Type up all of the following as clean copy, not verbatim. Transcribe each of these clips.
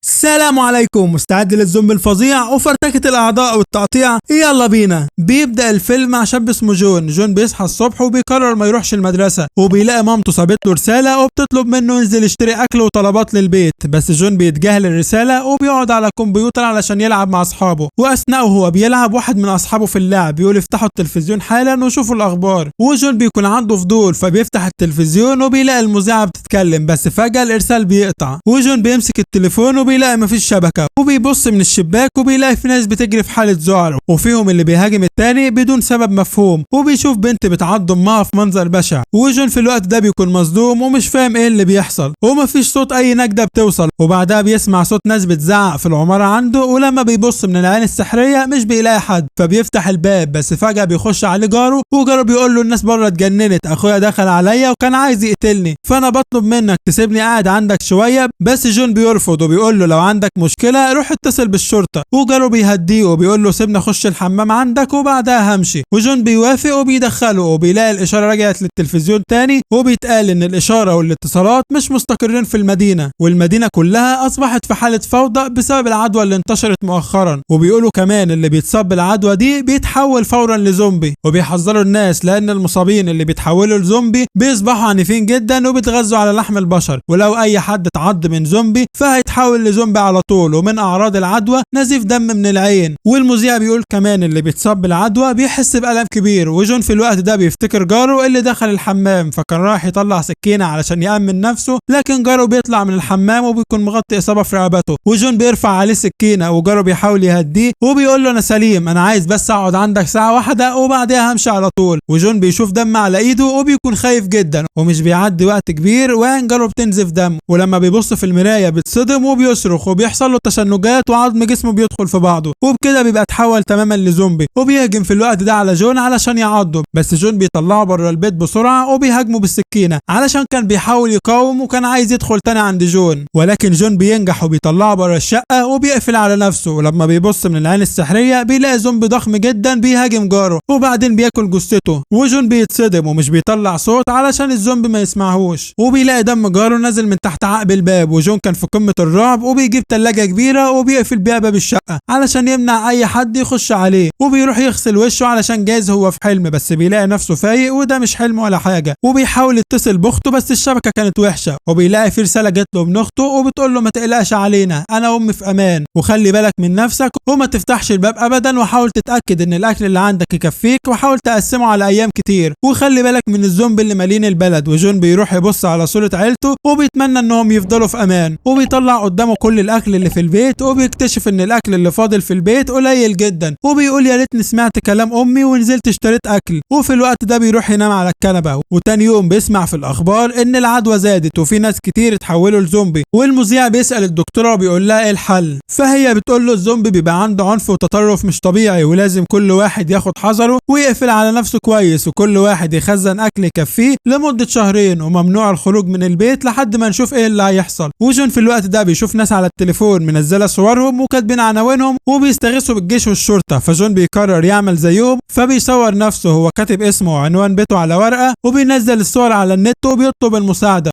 السلام عليكم. مستعد للزومبي الفظيع وفرتكة الأعضاء والتقطيع؟ يلا بينا. بيبدأ الفيلم مع شاب اسمه جون. جون بيصحى الصبح وبيقرر ما يروحش المدرسة، وبيلاقي مامته سابت له رسالة وبتطلب منه ينزل يشتري أكل وطلبات للبيت، بس جون بيتجاهل الرسالة وبيقعد على الكمبيوتر علشان يلعب مع أصحابه. وأثناء هو بيلعب واحد من أصحابه في اللعب بيقول افتحوا التلفزيون حالا وشوفوا الأخبار، وجون بيكون عنده فضول فبيفتح التلفزيون وبيلاقي المذيعة بتتكلم، بس فجأة الإرسال بيقطع وجون بيمسك التليفون وبيلاقي مفيش شبكة، وبيبص من الشباك وبيلاقي في ناس بتجري في حالة ذعر، وفيهم اللي بيهاجم التاني بدون سبب مفهوم، وبيشوف بنت بتعض امها في منظر بشع. وجون في الوقت ده بيكون مصدوم ومش فاهم ايه اللي بيحصل، ومفيش صوت اي نجدة بتوصل، وبعدها بيسمع صوت ناس بتزعق في العمارة عنده، ولما بيبص من العين السحرية مش بيلاقي حد، فبيفتح الباب بس فجأة بيخش عليه جاره، وجاره بيقول له الناس بره اتجننت، اخويا دخل عليا وكان عايز يقتلني، فانا بطلب منك تسيبني قاعد عندك شوية. بس جون بيرفض وبيقول له لو عندك مشكلة روح اتصل بالشرطة، وجاره بيهديه وبيقول له سيبني اخش الحمام عندك وبعدها همشي، وجون بيوافق وبيدخله، وبيلاقي الاشارة رجعت للتلفزيون تاني، وبيتقال ان الاشارة والاتصالات مش مستقرين في المدينة، والمدينة كلها اصبحت في حالة فوضى بسبب العدوى اللي انتشرت مؤخرا، وبيقولوا كمان اللي بيتصاب بالعدوى دي بيتحول فورا لزومبي، وبيحذروا الناس لان المصابين اللي بيتحولوا لزومبي بيصبحوا عنيفين جدا وبيتغذوا على لحم البشر، ولو اي حد اتعض من زومبي فهيتحول لزومبي على طول. ومن اعراض العدوى نزيف دم من العين، والمذيع بيقول كمان اللي بيتصاب بالعدوى بيحس بألم كبير، وجون في الوقت ده بيفتكر جاره اللي دخل الحمام فكان رايح يطلع سكينة علشان يأمن نفسه، لكن جاره بيطلع من الحمام وبيكون مغطي إصابة في رقبته، وجون بيرفع عليه سكينة وجاره بيحاول يهديه وبيقول له انا سليم، انا عايز بس اقعد عندك ساعة واحدة وبعدها همشي على طول. وجون بيشوف دم على ايده وبيكون خايف جدا، ومش بيعدي وقت كبير وعين جاره بتنزف دم، ولما بيبص في المراية بيتصدم وبيصرخ وبيحصل له تشنجات وعظم جسمه بيدخل في بعضه، وبكده بيبقى اتحول تماما لزومبي، وبيهجم في الوقت ده على جون علشان يعضه، بس جون بيطلعه بره البيت بسرعة وبيهاجمه بالسكينة علشان كان بيحاول يقاوم وكان عايز يدخل تاني عند جون، ولكن جون بينجح وبيطلعه بره الشقة وبيقفل على نفسه، ولما بيبص من العين السحرية بيلاقي زومبي ضخم جدا بيهاجم جاره وبعدين بياكل جثته، وجون بيتصدم ومش بيطلع صوت علشان الزومبي ما يسمعهوش، وبيلاقي دم جاره نازل من تحت عقب الباب، وجون كان في قمة الرعب وبيجيب تلاجة كبيرة وبيقفل بيها باب الشقة علشان يمنع اي حد يخش عليه، وبيروح يغسل وشه علشان جايز هو في حلم، بس بيلاقي نفسه فايق وده مش حلم ولا حاجة، وبيحاول يتصل باخته بس الشبكة كانت وحشة، وبيلاقي في رسالة جات له من اخته وبتقول له ما تقلقش علينا انا وامي في امان، وخلي بالك من نفسك وما تفتحش الباب ابدا، وحاول تتاكد ان الاكل اللي عندك يكفيك وحاول تقسمه على ايام كتير، وخلي بالك من الزومبي اللي مالين البلد. وجون بيروح يبص على صورة عيلته وبيتمنى انهم يفضلوا في امان، وبيطلع قدامه كل الاكل اللي في البيت وبيكتشف ان الاكل اللي فاضل في البيت قليل جدا، وبيقول يا ريتني سمعت كلام امي ونزلت اشتريت اكل، وفي الوقت ده بيروح ينام على الكنبه، وتاني يوم بيسمع في الاخبار ان العدوى زادت وفي ناس كتير اتحولوا لزومبي، والمذيع بيسال الدكتوره وبيقول لها ايه الحل، فهي بتقول له الزومبي بيبقى عنده عنف وتطرف مش طبيعي ولازم كل واحد ياخد حذره ويقفل على نفسه كويس، وكل واحد يخزن اكل يكفيه لمده شهرين، وممنوع الخروج من البيت لحد ما نشوف ايه اللي هيحصل. وجون في الوقت ده بيشوف ناس على التليفون منزله صورهم وكاتبين عناوينهم وبيستغيثوا بالجيش والشرطه، فجون بيقرر يعمل زيهم فبيصور نفسه هو كاتب اسمه وعنوان بيته على ورقه وبينزل الصور على النت وبيطلب المساعده،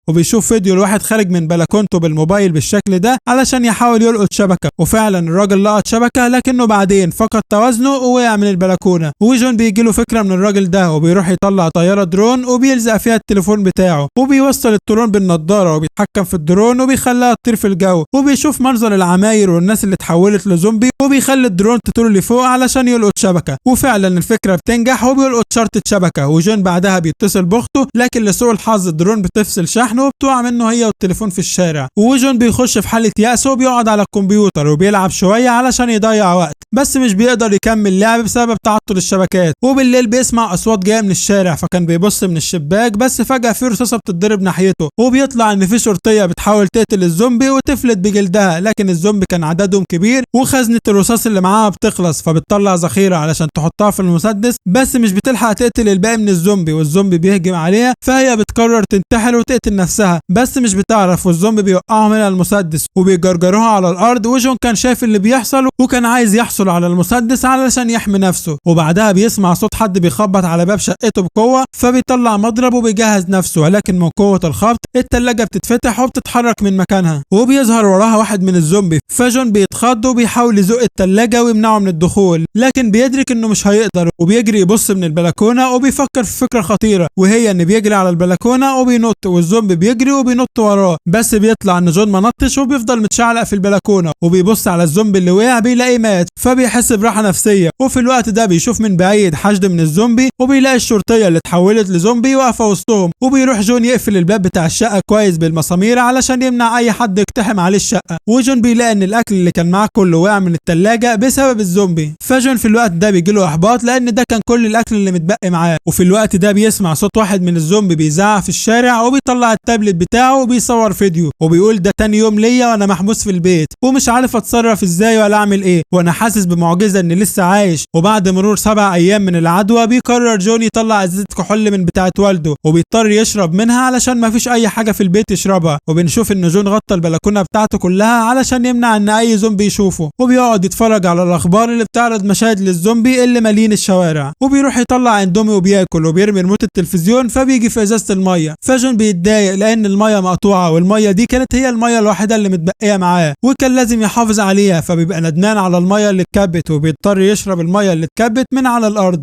وبيشوف فيديو لواحد خارج من بلكونته بالموبايل بالشكل ده علشان يحاول يلقط شبكة، وفعلا الراجل لقط شبكة لكنه بعدين فقد توازنه ووقع من البلكونة، وجون بيجيله فكرة من الراجل ده وبيروح يطلع طيارة درون وبيلزق فيها التليفون بتاعه وبيوصل الدرون بالنضارة وبيتحكم في الدرون وبيخليها تطير في الجو، وبيشوف منظر العماير والناس اللي اتحولت لزومبي وبيخلي الدرون تطير لفوق علشان يلقط شبكة، وفعلا الفكرة بتنجح وبيلقط شرطة شبكة، وجون بعدها بيتصل باخته لكن لسوء الحظ الدرون بتفصل شحن وبتقع منه هي والتليفون في الشارع، وجون بيخش في حالة يأس وبيقعد على الكمبيوتر وبيلعب شوية علشان يضيع وقت، بس مش بيقدر يكمل لعب بسبب تعطل الشبكات، وبالليل بيسمع أصوات جاية من الشارع فكان بيبص من الشباك بس فجأة في رصاصة بتتضرب ناحيته، وبيطلع ان في شرطية بتحاول تقتل الزومبي وتفلت بجلدها، لكن الزومبي كان عددهم كبير وخزنة الرصاص اللي معاها بتخلص، فبتطلع ذخيرة علشان تحطها في المسدس بس مش بتلحق تقتل الباقي من الزومبي، والزومبي بيهجم عليها فهي بتقرر تنتحر وتقتل نفسها. نفسها بس مش بتعرف، والزومبي بيوقعهم من المسدس وبيجرجروها على الارض. وجون كان شايف اللي بيحصل وكان عايز يحصل على المسدس علشان يحمي نفسه. وبعدها بيسمع صوت حد بيخبط على باب شقته بقوه، فبيطلع مضرب وبيجهز نفسه، ولكن من قوه الخبط التلاجة بتتفتح وبتتحرك من مكانها وبيظهر وراها واحد من الزومبي. فجون بيتخض وبيحاول يزق التلاجة ويمنعه من الدخول، لكن بيدرك انه مش هيقدر وبيجري يبص من البلكونه وبيفكر في فكره خطيره، وهي ان بيجري على البلكونه وبينط والزومبي بيجري وبينط وراه، بس بيطلع ان جون ما نطش وبيفضل متشعلق في البلكونه. وبيبص على الزومبي اللي وقع بيلاقيه مات، فبيحس براحه نفسيه. وفي الوقت ده بيشوف من بعيد حشد من الزومبي وبيلاقي الشرطيه اللي اتحولت لزومبي واقفه وسطهم. وبيروح جون يقفل الباب بتاع الشقه كويس بالمسامير علشان يمنع اي حد يقتحم عليه الشقه. وجون بيلاقي ان الاكل اللي كان معاه كله وقع من التلاجة بسبب الزومبي. فجون في الوقت ده بيجيله احباط لان ده كان كل الاكل اللي متبقي معاه. وفي الوقت ده بيسمع صوت واحد من الزومبي بيزعق في الشارع وبيطلع التابلت بتاعه وبيصور فيديو وبيقول ده تاني يوم ليا وانا محبوس في البيت ومش عارف اتصرف ازاي ولا اعمل ايه، وانا حاسس بمعجزه اني لسه عايش. وبعد مرور 7 ايام من العدوى بيقرر جون يطلع ازازه كحول من بتاعه والده وبيضطر يشرب منها علشان ما فيش اي حاجه في البيت يشربها. وبنشوف ان جون غطى البلكونه بتاعته كلها علشان يمنع ان اي زومبي يشوفه، وبيقعد يتفرج على الاخبار اللي بتعرض مشاهد للزومبي اللي مالين الشوارع. وبيروح يطلع اندومي وبياكل وبيرمي ريموت التلفزيون، فبيجي في ازازه الميه. فجون بيتضايق لان الميه مقطوعه والميه دي كانت هي الميه الوحيده اللي متبقيه معاه وكان لازم يحافظ عليها، فبيبقى ندمان على الميه اللي اتكبت وبيضطر يشرب الميه اللي اتكبت من على الارض.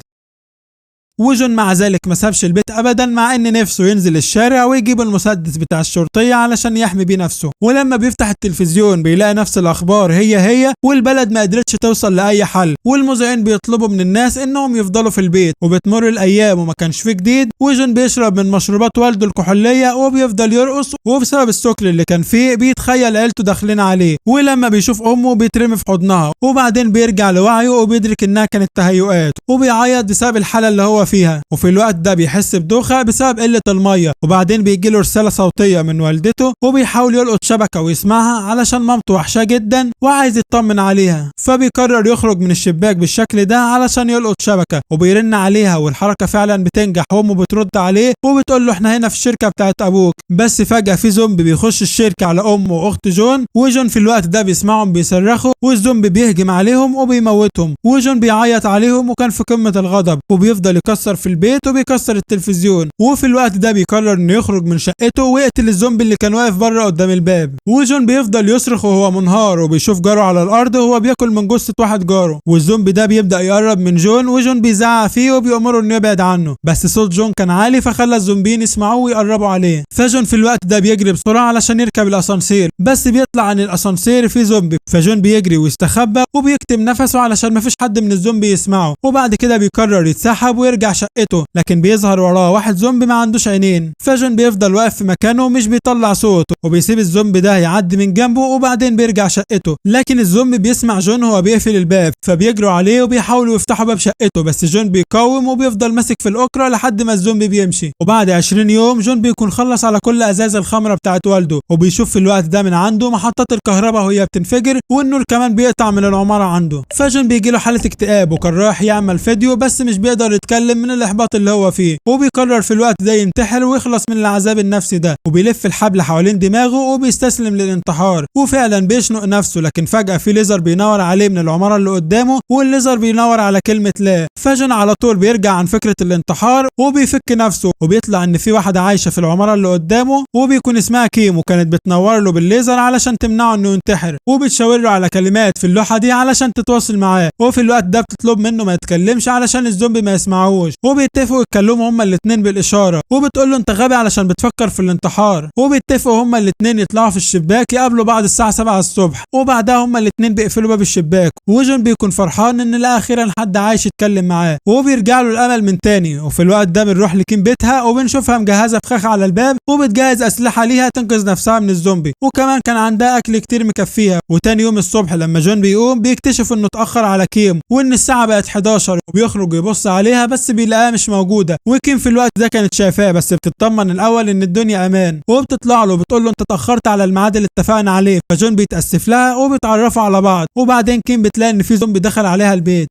وجون مع ذلك ما سابش البيت ابدا، مع ان نفسه ينزل الشارع ويجيب المسدس بتاع الشرطيه علشان يحمي بيه نفسه. ولما بيفتح التلفزيون بيلاقي نفس الاخبار هي والبلد ما قدرتش توصل لاي حل، والمذيعين بيطلبوا من الناس انهم يفضلوا في البيت. وبتمر الايام وما كانش فيه جديد. وجون بيشرب من مشروبات والده الكحوليه وبيفضل يرقص، وبسبب السكر اللي كان فيه بيتخيل عيلته داخلين عليه. ولما بيشوف امه بيترمي في حضنها، وبعدين بيرجع لوعيه وبيدرك انها كانت تهيؤات وبيعيط بسبب الحاله اللي هو فيها. وفي الوقت ده بيحس بدوخه بسبب قله الميه، وبعدين بيجي له رساله صوتيه من والدته وبيحاول يلقط شبكه ويسمعها علشان مامته وحشاه جدا وعايز يطمن عليها. فبيقرر يخرج من الشباك بالشكل ده علشان يلقط شبكه، وبيرن عليها والحركه فعلا بتنجح وامه بترد عليه وبتقول له احنا هنا في الشركه بتاعت ابوك. بس فجاه في زومبي بيخش الشركه على امه واخت جون، وجون في الوقت ده بيسمعهم بيصرخوا والزومبي بيهجم عليهم وبيموتهم. وجون بيعيط عليهم وكان في قمه الغضب، وبيفضل يكسر في البيت وبيكسر التلفزيون. وفي الوقت ده بيقرر انه يخرج من شقته ويقتل الزومبي اللي كان واقف بره قدام الباب. وجون بيفضل يصرخ وهو منهار، وبيشوف جاره على الارض وهو بياكل من جثه واحد جاره. والزومبي ده بيبدا يقرب من جون، وجون بيزعق فيه وبيأمره انه يبعد عنه، بس صوت جون كان عالي فخلى الزومبيين يسمعوه ويقربوا عليه. فجون في الوقت ده بيجري بسرعه علشان يركب الاسانسير، بس بيطلع عن الاسانسير في زومبي. فجون بيجري ويستخبى وبيكتم نفسه علشان مفيش حد من الزومبي يسمعه. وبعد كده بيقرر يتسحب ويرجع شقته، لكن بيظهر وراه واحد زومبي ما عندوش عينين. فجون بيفضل واقف في مكانه ومش بيطلع صوته، وبيسيب الزومبي ده يعدي من جنبه وبعدين بيرجع شقته. لكن الزومبي بيسمع جون وهو بيقفل الباب، فبيجروا عليه وبيحاولوا يفتحوا باب شقته، بس جون بيقاوم وبيفضل ماسك في الاكره لحد ما الزومبي بيمشي. وبعد 20 يوم جون بيكون خلص على كل ازاز الخمره بتاعت والده، وبيشوف في الوقت ده من عنده محطات الكهرباء وهي بتنفجر والنور كمان بيقطع من العماره عنده. فجون بيجي له حاله اكتئاب وكان رايح يعمل فيديو بس مش بيقدر يتكلم من الاحباط اللي هو فيه، وبيقرر في الوقت ده ينتحر ويخلص من العذاب النفسي ده. وبيلف الحبل حوالين دماغه وبيستسلم للانتحار، وفعلا بيشنق نفسه. لكن فجأة في ليزر بينور عليه من العمارة اللي قدامه، والليزر بينور على كلمة لا. فجون على طول بيرجع عن فكرة الانتحار وبيفك نفسه، وبيطلع ان في واحدة عايشة في العمارة اللي قدامه وبيكون اسمها كيم، وكانت بتنور له بالليزر علشان تمنعه انه ينتحر، وبتشاور له على كلمات في اللوحة دي علشان تتواصل معاه. وفي الوقت ده بتطلب منه ما يتكلمش علشان الزومبي ما يسمعوش، وبيتفقوا يتكلموا هما الاتنين بالاشاره، وبتقول له انت غبي علشان بتفكر في الانتحار. وبيتفقوا هما الاتنين يطلعوا في الشباك يقابلوا بعض الساعه 7 الصبح، وبعدها هما الاتنين بيقفلوا باب الشباك. وجون بيكون فرحان ان لا اخيرا حد عايش يتكلم معاه، وبيرجع له الامل من تاني. وفي الوقت ده بنروح لكيم بيتها وبنشوفها مجهزه فخاخ على الباب وبتجهز اسلحه ليها تنقذ نفسها من الزومبي، وكمان كان عندها اكل كتير مكفيها. وتاني يوم الصبح لما جون بيقوم بيكتشف انه اتاخر على كيم وان الساعه بقت 11، وبيخرج يبص عليها بس بيلاقيها مش موجوده. وكيم في الوقت ده كانت شايفاه بس بتطمن الاول ان الدنيا امان، وبتطلع له بتقول له انت اتاخرت على الميعاد اللي اتفقنا عليه. فجون بيتاسف لها وبيتعرفوا على بعض، وبعدين كيم بتلاقي ان في زومبي دخل عليها البيت.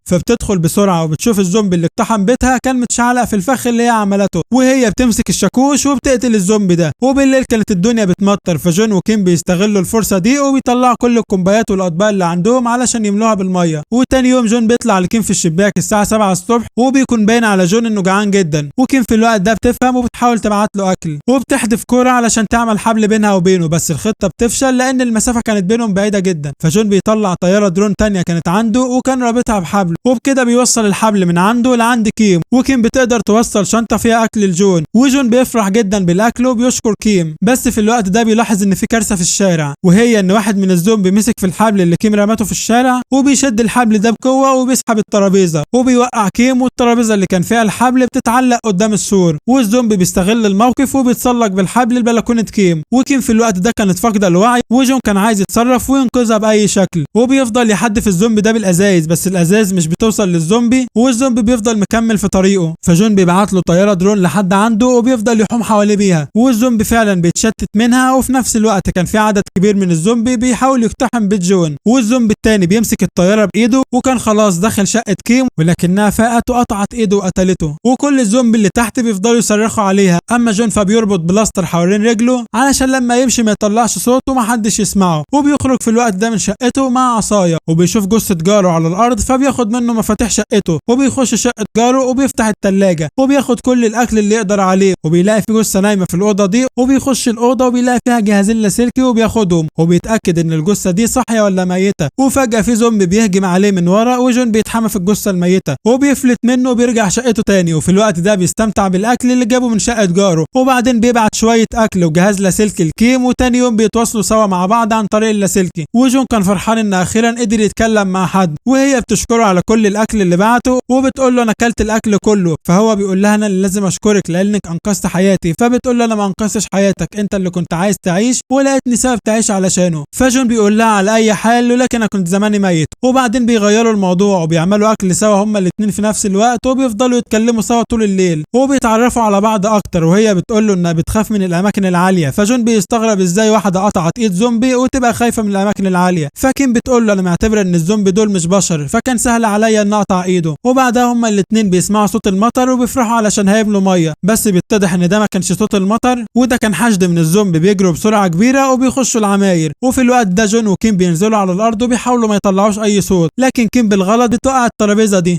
فبتدخل بسرعه وبتشوف الزومبي اللي اقتحم بيتها كان متشعلق في الفخ اللي هي عملته، وهي بتمسك الشاكوش وبتقتل الزومبي ده. وبالليل كانت الدنيا بتمطر، فجون وكيم بيستغلوا الفرصه دي وبيطلعوا كل الكوبايات والاطباق اللي عندهم علشان يملوها بالميه. وتاني يوم جون بيطلع لكيم في الشباك الساعه 7 الصبح، وبيكون باين على جون انه جعان جدا، وكيم في الوقت ده بتفهم وبتحاول تبعت له اكل، وبتحدف كوره علشان تعمل حبل بينها وبينه، بس الخطه بتفشل لان المسافه كانت بينهم بعيده جدا. فجون بيطلع طياره درون تانية كانت عنده وكان رابطها بحبل، وبكده بيوصل الحبل من عنده لعند كيم، وكيم بتقدر توصل شنطه فيها اكل لجون، وجون بيفرح جدا بالاكل وبيشكر كيم. بس في الوقت ده بيلاحظ ان في كارثه في الشارع، وهي ان واحد من الزومبي مسك في الحبل اللي كيم رمته في الشارع، وبيشد الحبل ده بقوه وبيسحب الترابيزه وبيوقع كيم، والترابيزه اللي كان فيها الحبل بتتعلق قدام السور. والزومبي بيستغل الموقف وبيتسلق بالحبل لبلكونه كيم، وكيم في الوقت ده كانت فاقده الوعي، وجون كان عايز يتصرف وينقذها باي شكل، وبيفضل يحدف الزومبي ده بالازايز، بس الازايز مش بتوصل للزومبي، والزومبي بيفضل مكمل في طريقه. فجون بيبعت له طياره درون لحد عنده وبيفضل يحوم حواليه بيها، والزومبي فعلا بيتشتت منها. وفي نفس الوقت كان في عدد كبير من الزومبي بيحاول يقتحم بيت جون، والزومبي التاني بيمسك الطياره بايده، وكان خلاص دخل شقه كيم، ولكنها فاقت وقطعت ايده وقتلته، وكل الزومبي اللي تحت بيفضلوا يصرخوا عليها. اما جون فبيربط بلاستر حوالين رجله علشان لما يمشي ما يطلعش صوت ومحدش يسمعه، وبيخرج في الوقت ده من شقته مع عصايه، وبيشوف جثه جاره على الارض، فبياخد منه مفاتيح شقته، وبيخش شقه جاره وبيفتح الثلاجه وبياخد كل الاكل اللي يقدر عليه، وبيلاقي في جثه نايمه في الاوضه دي، وبيخش الاوضه وبيلاقي فيها جهازين لاسلكي وبياخدهم، وبيتاكد ان الجثه دي صاحيه ولا ميته. وفجاه في زومبي بيهجم عليه من ورا، وجون بيتحمى في الجثه الميته وبيفلت منه وبيرجع شقته تاني، وفي الوقت ده بيستمتع بالاكل اللي جابه من شقه جاره، وبعدين بيبعت شويه اكل وجهاز لاسلكي لكيم، وتاني يوم بيتواصلوا سوا مع بعض عن طريق اللاسلكي. وجون كان فرحان ان اخيرا قدر يتكلم مع حد، وهي بتشكره على كل الاكل اللي بعته، وبتقول له انا اكلت الاكل كله، فهو بيقول لها انا اللي لازم اشكرك لانك انقذت حياتي، فبتقول له انا ما انقذتش حياتك، انت اللي كنت عايز تعيش ولقيتني سبب تعيش علشانه. فجون بيقول لها على اي حال لولاك انا كنت زماني ميت، وبعدين بيغيروا الموضوع وبيعملوا اكل سوا هما الاثنين في نفس الوقت، وبيفضلوا يتكلموا سوا طول الليل وبيتعرفوا على بعض اكتر، وهي بتقول له انها بتخاف من الاماكن العاليه. فجون بيستغرب ازاي واحده قطعت ايد زومبي وتبقى خايفه من الاماكن العاليه، فكيم بتقول له انا معتبره ان الزومبي دول مش بشر، فكان سهل عليا ان اقطع ايده. وبعدها هما الاثنين بيسمعوا صوت المطر وبيفرحوا علشان هيملوا ميه، بس بيتضح ان ده ما كانش صوت المطر، وده كان حشد من الزومبي بيجروا بسرعه كبيره وبيخشوا العماير. وفي الوقت ده جون وكيم بينزلوا على الارض وبيحاولوا ما يطلعوش اي صوت، لكن كيم بالغلط بتوقع الترابيزه دي،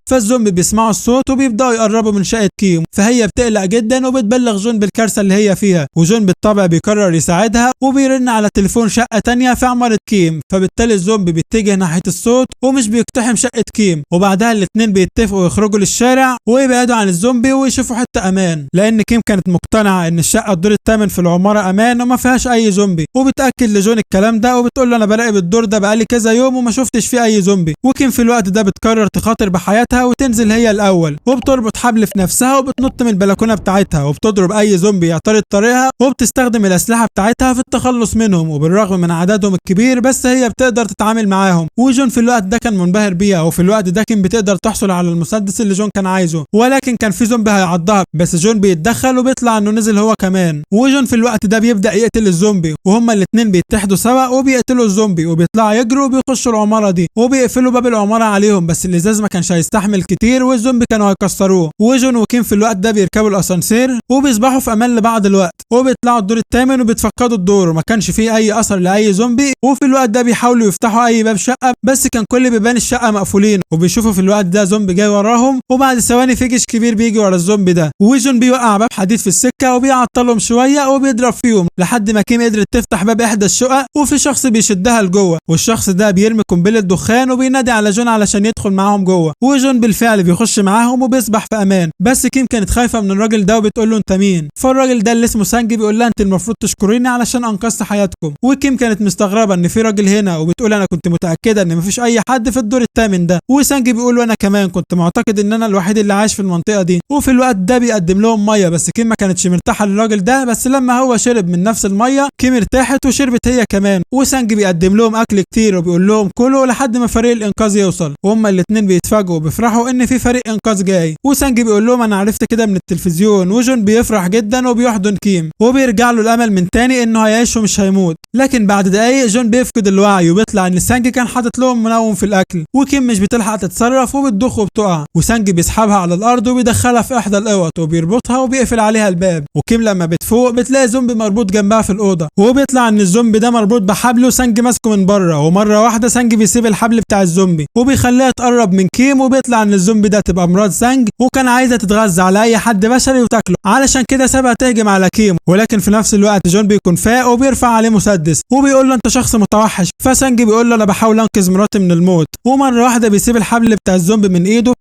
فالزومبي بيسمعوا الصوت وبيبداوا يقربوا من شقه كيم، فهي بتقلق جدا وبتبلغ جون بالكارثه اللي هي فيها، وجون بالطبع بيقرر يساعدها وبيرن على تليفون شقه تانية في عماره كيم، فبالتالي الزومبي بيتجه ناحيه الصوت ومش بيقتحم شقه كيم، وبعدها الاثنين بيتفقوا يخرجوا للشارع ويبعدوا عن الزومبي ويشوفوا حته امان، لان كيم كانت مقتنعه ان الشقه الدور الثامن في العماره امان وما فيهاش اي زومبي، وبتاكد لجون الكلام ده وبتقول له انا براقب الدور ده بقالي كذا يوم وما شفتش فيه اي زومبي. وكيم في الوقت ده بتقرر تخاطر بحياتها وتنزل هي الاول، وبتربط حبل في نفسها وبتنط من البلكونه بتاعتها وبتضرب اي زومبي يعترض طريقها، وبتستخدم الاسلحه بتاعتها في التخلص منهم، وبالرغم من عددهم الكبير بس هي بتقدر تتعامل معاهم. وجون في الوقت ده كان منبهر بيها، وفي الوقت ده كان بتقدر تحصل على المسدس اللي جون كان عايزه، ولكن كان في زومبي هيعضها، بس جون بيتدخل وبيطلع انه نزل هو كمان. وجون في الوقت ده بيبدا يقتل الزومبي، وهما الاثنين بيتحدوا سوا وبيقتلوا الزومبي، وبيطلعوا يجروا وبيخشوا العماره دي وبيقفلوا باب العماره عليهم، بس الازاز ما كانش هيستحمل كتير والزومبي كانوا هيكسروه. وجون وكيم في الوقت ده بيركبوا الاسانسير وبيصبحوا في امان لبعض الوقت، وبيطلعوا الدور الثامن وبيتفقدوا الدور وما كانش فيه اي اثر لاي زومبي. وفي الوقت ده بيحاولوا يفتحوا اي باب شقه، بس كان كل بيبان الشقه مقفولين، وبيشوفوا في الوقت ده زومبي جاي وراهم، وبعد ثواني في جيش كبير بيجي ورا الزومبي ده، وجون بيوقع باب حديد في السكه وبيعطلهم شويه وبيضرب فيهم لحد ما كيم قدرت تفتح باب احدى الشقق، وفي شخص بيشدها لجوه، والشخص ده بيرمي قنبله دخان وبينادي على جون علشان يدخل معاهم جوه، وجون بالفعل بيخش معاهم وبيصبح في امان. بس كيم كانت خايفه من الراجل ده وبتقول له انت مين؟ فالراجل ده اللي اسمه سانجي بيقول لها انت المفروض تشكريني علشان انقذت حياتكم. وكيم كانت مستغربه ان في راجل هنا، وبتقول انا كنت متاكده ان مفيش اي حد في الدور الثامن ده. وسانجي بيقول له انا كمان كنت معتقد ان انا الوحيد اللي عايش في المنطقه دي. وفي الوقت ده بيقدم لهم ميه، بس كيم ما كانتش مرتاحه للراجل ده، بس لما هو شرب من نفس الميه كيم ارتاحت وشربت هي كمان. وسانجي بيقدم لهم اكل كتير وبيقول لهم كلوا لحد ما فريق الانقاذ يوصل، وهما الاثنين بيتفاجئوا وبيفرحوا ان في فريق انقاذ جاي. وسانجي بيقول لهم انا عرفت كده من التلفزيون. وجون بيفرح جدا وبيحضن كيم وبيرجع له الامل من تاني انه هيعيش ومش هيموت. لكن بعد دقايق جون بيفقد الوعي وبيطلع ان سانجي كان حاطط لهم منوم في الاكل، وكيم مش بتلحق تتصرف وبتضخ وبتقع، وسانجي بيسحبها على الارض وبيدخلها في احدى الاوض وبيربطها وبيقفل عليها الباب. وكيم لما بتفوق بتلاقي زومبي مربوط جنبها في الاوضه، وبيطلع ان الزومبي ده مربوط بحبل وسانجي ماسكه من بره، ومره واحده سانجي بيسيب الحبل بتاع الزومبي وبيخليها تقرب من كيم، وبيطلع ان الزومبي ده تبقى مرات سانج وكان عايزه تتغذى على اي حد بشري وتاكله، علشان كده سابها تهجم على كيم. ولكن في نفس الوقت جون بيكون فاق وبيرفع عليه مسدس وبيقول له انت شخص متوحش، فسانجي بيقول له انا بحاول انقذ مراتي من الموت، ومره واحده بيسيب الحبل بتاع الزومبي من ايده،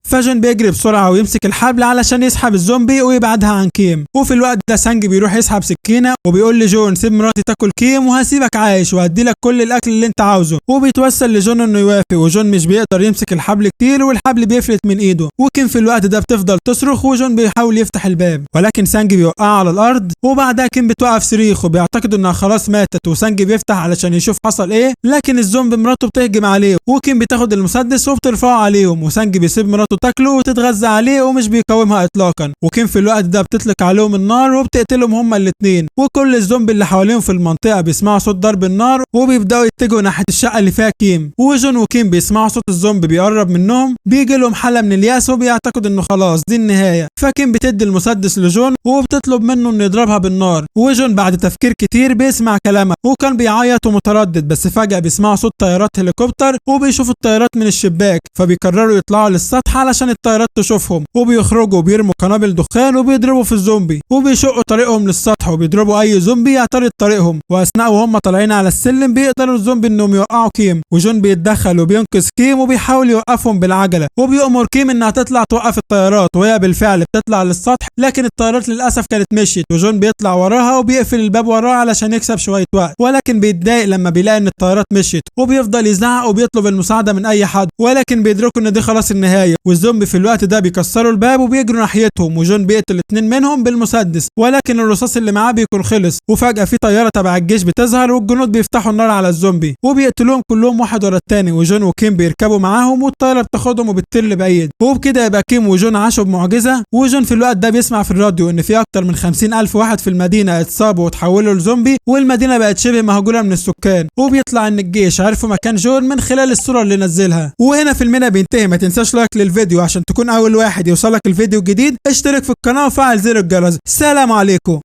فجون بيجري بسرعه ويمسك الحبل علشان يسحب الزومبي ويبعدها عن كيم. وفي الوقت ده سانجي بيروح يسحب سكينه وبيقول لجون سيب مراتي تاكل كيم وهسيبك عايش وهدي لك كل الاكل اللي انت عاوزه، وبيتوسل لجون انه يوافق، وجون مش بيقدر يمسك الحبل كتير والحبل بيفلت من ايده. وكيم في الوقت ده بتفضل تصرخ وجون بيحاول يفتح الباب، ولكن سانجي بيوقعها على الارض، وبعدها كيم بتوقف صريخ وبيعتقد انها خلاص ماتت، وسانجي بيفتح علشان يشوف حصل ايه، لكن الزومبي مراته بتهجم عليه، وكيم بتاخد المسدس وبترفعه عليهم، وسانجي بيسيب مراته تاكله وتتغذى عليه ومش بيقاومها اطلاقا. وكيم في الوقت ده بتطلق عليهم النار وبتقتلهم هما الاثنين، وكل الزومبي اللي حواليهم في المنطقه بيسمعوا صوت ضرب النار وبيبداوا يتجهوا ناحيه الشقه اللي فيها كيم. وجون وكيم بيسمعوا صوت الزومبي بيقرب منهم، بيجي لهم حاله من الياس وبيعتقدوا انه خلاص دي النهايه، فكيم بتدي المسدس لجون وبتطلب منه انه يضربها بالنار. وجون بعد تفكير كتير بيسمع كلامها وكان بيعيط ومتردد، بس فجاه بيسمعوا صوت طيارات هليكوبتر وبيشوفوا الطيارات من الشباك، فبيقرروا يطلعوا للسطح علشان الطيارات تشوفهم، وبيخرجوا وبيرموا قنابل دخان وبيضربوا في الزومبي وبيشقوا طريقهم للسطح وبيضربوا اي زومبي يعترض طريقهم. واثناء وهم طالعين على السلم بيقدروا الزومبي انهم يوقعوا كيم، وجون بيتدخل وبينقذ كيم وبيحاول يوقفهم بالعجله، وبيأمر كيم انها تطلع توقف الطيارات، وهي بالفعل بتطلع للسطح، لكن الطيارات للاسف كانت مشيت، وجون بيطلع وراها وبيقفل الباب وراها علشان يكسب شويه وقت، ولكن بيتضايق لما بيلاقي ان الطيارات مشيت وبيفضل يزعق وبيطلب المساعده من اي حد، ولكن بيدركوا ان دي خلاص النهايه. والزومبي في الوقت ده بيكسروا الباب وبيجروا ناحيتهم، وجون بيقتل 2 منهم بالمسدس، ولكن الرصاص اللي معاه بيكون خلص، وفجاه في طياره تبع الجيش بتظهر والجنود بيفتحوا النار على الزومبي وبيقتلوهم كلهم واحد ورا الثاني، وجون وكيم بيركبوا معاهم والطياره بتاخدهم وبتطير لبعيد. وبكده يبقى كيم وجون عاشوا بمعجزه. وجون في الوقت ده بيسمع في الراديو ان في اكتر من 50,000 واحد في المدينه اتصابوا وتحولوا لزومبي، والمدينه بقت شبه مهجوره من السكان، وبيطلع ان الجيش عرفوا مكان جون من خلال الصوره اللي نزلها. وهنا فيلمنا بينتهي، ما تنساش لايك للفيديو عشان تكون اول واحد يوصلك الفيديو الجديد، اشترك في القناه وفعل زر الجرس. سلام عليكم.